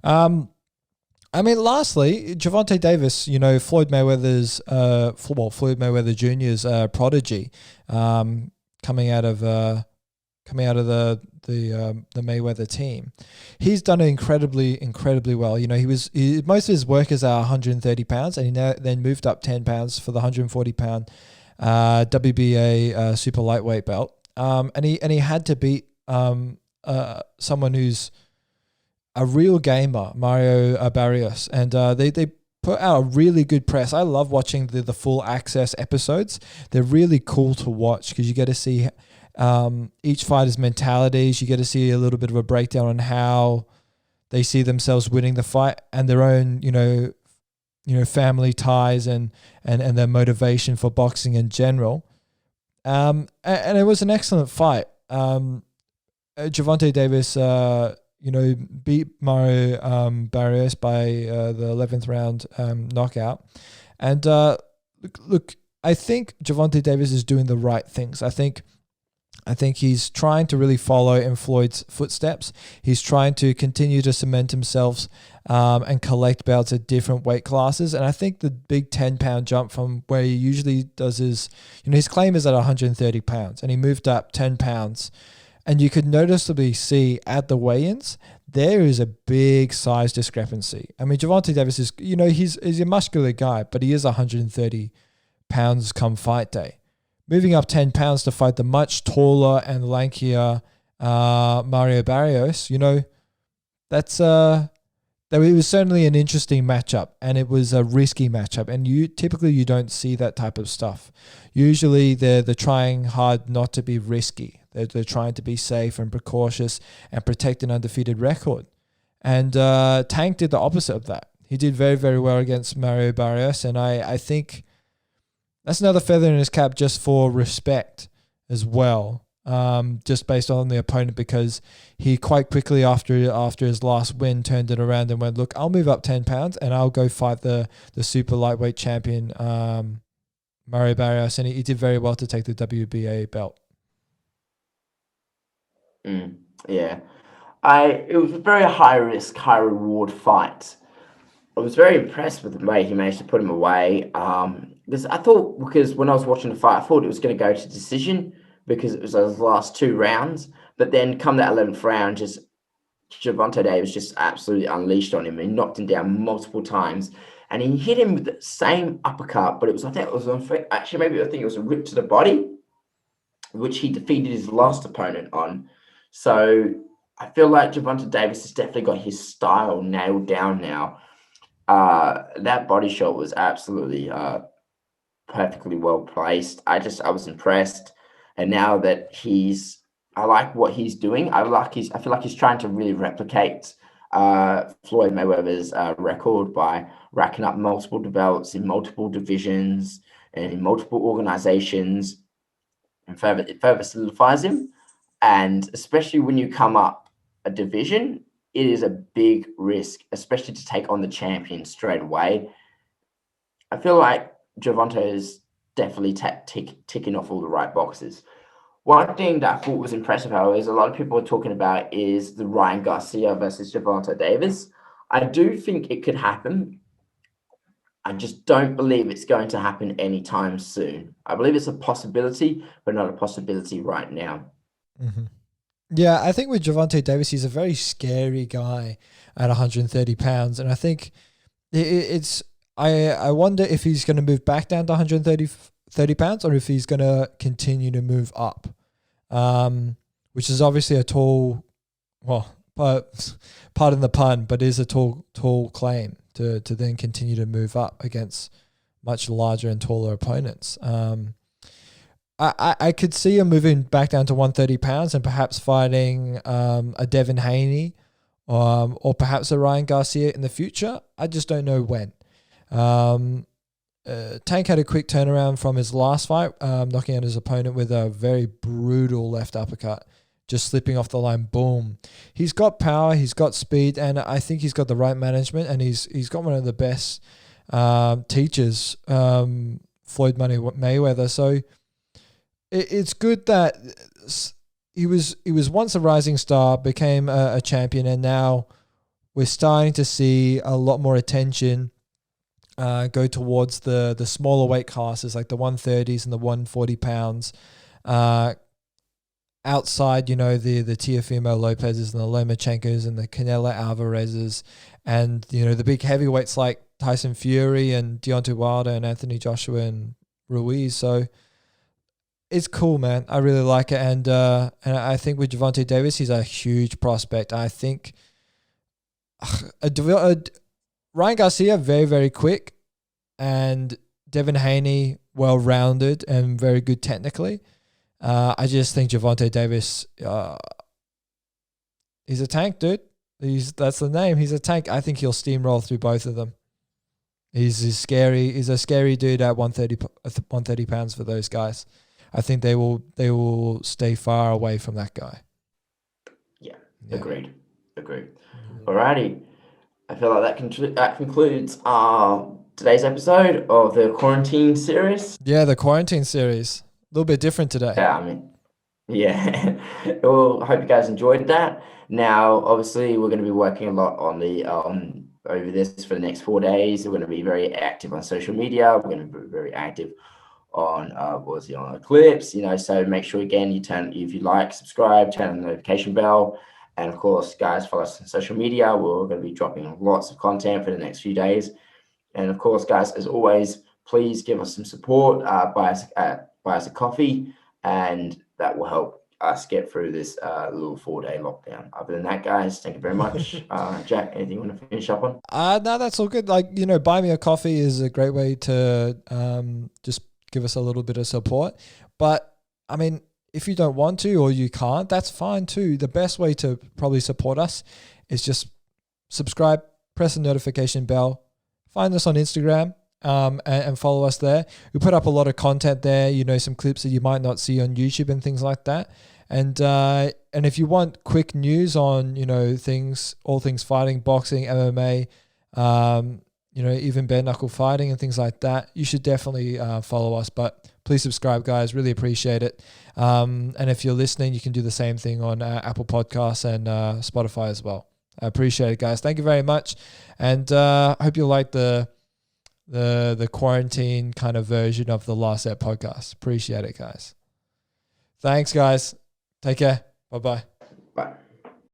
I mean, lastly, Gervonta Davis, Floyd Mayweather's, Floyd Mayweather Jr.'s prodigy, coming out of the Mayweather team. He's done incredibly well. Most of his workers are 130 pounds, and he then moved up 10 pounds for the 140 pound WBA Super Lightweight belt. And he had to beat someone who's a real gamer, Mario Barrios, and they put out a really good press. I love watching the full access episodes. They're really cool to watch because you get to see each fighter's mentalities. You get to see a little bit of a breakdown on how they see themselves winning the fight and their own, family ties and their motivation for boxing in general. And it was an excellent fight. Gervonta Davis, beat Mario Barrios by the 11th round knockout. And look, I think Gervonta Davis is doing the right things. I think he's trying to really follow in Floyd's footsteps. He's trying to continue to cement himself and collect belts at different weight classes. And I think the big 10-pound jump from where he usually does his claim is at 130 pounds, and he moved up 10 pounds. And you could noticeably see at the weigh-ins, there is a big size discrepancy. I mean, Gervonta Davis is, he's a muscular guy, but he is 130 pounds come fight day. Moving up 10 pounds to fight the much taller and lankier Mario Barrios, that's it was certainly an interesting matchup, and it was a risky matchup. And typically you don't see that type of stuff. Usually they're trying hard not to be risky. They're trying to be safe and precautious and protect an undefeated record. And Tank did the opposite of that. He did very, very well against Mario Barrios, and I think that's another feather in his cap just for respect as well, just based on the opponent, because he quite quickly after his last win turned it around and went, look, I'll move up 10 pounds and I'll go fight the super lightweight champion, Mario Barrios, and he did very well to take the WBA belt. Yeah. It was a very high risk, high reward fight. I was very impressed with the way he managed to put him away. Because when I was watching the fight, I thought it was going to go to decision because it was those last 2 rounds. But then come that 11th round, just Gervonta Davis just absolutely unleashed on him and knocked him down multiple times. And he hit him with the same uppercut, but I think it was a rip to the body, which he defeated his last opponent on. So I feel like Gervonta Davis has definitely got his style nailed down now. That body shot was absolutely perfectly well placed. I was impressed. And now that I like what he's doing. I feel like he's trying to really replicate Floyd Mayweather's record by racking up multiple belts in multiple divisions and in multiple organizations, and it further solidifies him. And especially when you come up a division, it is a big risk, especially to take on the champion straight away. I feel like Gervonta is definitely ticking off all the right boxes. One thing that I thought was impressive, however, is a lot of people are talking about is the Ryan Garcia versus Gervonta Davis. I do think it could happen. I just don't believe it's going to happen anytime soon. I believe it's a possibility, but not a possibility right now. Mm-hmm. Yeah, I think with Gervonta Davis, he's a very scary guy at 130 pounds. And I think I wonder if he's going to move back down to 130 pounds or if he's going to continue to move up, which is obviously a tall, pardon the pun, but is a tall claim to then continue to move up against much larger and taller opponents. I could see him moving back down to 130 pounds and perhaps fighting a Devon Haney or perhaps a Ryan Garcia in the future. I just don't know when. Tank had a quick turnaround from his last fight, knocking out his opponent with a very brutal left uppercut, just slipping off the line. Boom. He's got power, he's got speed, and I think he's got the right management, and he's got one of the best teachers, Floyd Money Mayweather. So it's good that he was once a rising star, became a champion, and now we're starting to see a lot more attention go towards the smaller weight classes, like the 130s and the 140 pounds. Outside, you know, the Teofimo Lopez's and the Lomachenkos and the Canelo Alvarez's, and, you know, the big heavyweights like Tyson Fury and Deontay Wilder and Anthony Joshua and Ruiz. So it's cool, man. I really like it. And I think with Gervonta Davis, he's a huge prospect. I think Ryan Garcia, very, very quick, and Devon Haney, well-rounded and very good technically. I just think Gervonta Davis, he's a tank, dude. That's the name. He's a tank. I think he'll steamroll through both of them. He's scary. He's a scary dude at 130 pounds for those guys. I think they will stay far away from that guy. Yeah. Agreed. Alrighty. I feel like that concludes today's episode of the quarantine series. Yeah, the quarantine series. A little bit different today. Yeah, Well, I hope you guys enjoyed that. Now, obviously, we're going to be working a lot on the over this for the next 4 days. We're going to be very active on social media. We're going to be very active on on the clips. You know, so make sure again if you like, subscribe, turn on the notification bell, and of course, guys, follow us on social media. We're going to be dropping lots of content for the next few days. And of course, guys, as always, please give us some support. Buy us a coffee, and that will help us get through this little 4-day lockdown. Other than that, guys, thank you very much. Jack, anything you want to finish up on? No, that's all good. Like, you know, buy me a coffee is a great way to just give us a little bit of support. But I mean, if you don't want to or you can't, that's fine too. The best way to probably support us is just subscribe, press the notification bell, find us on Instagram, and follow us there. We put up a lot of content there, you know, some clips that you might not see on YouTube and things like that. And if you want quick news on, you know, all things fighting, boxing, MMA, you know, even bare knuckle fighting and things like that, you should definitely follow us. But please subscribe, guys. Really appreciate it. And if you're listening, you can do the same thing on Apple Podcasts and Spotify as well. I appreciate it, guys. Thank you very much. And I hope you like the quarantine kind of version of the Last Set podcast. Appreciate it, guys. Thanks, guys. Take care. Bye-bye.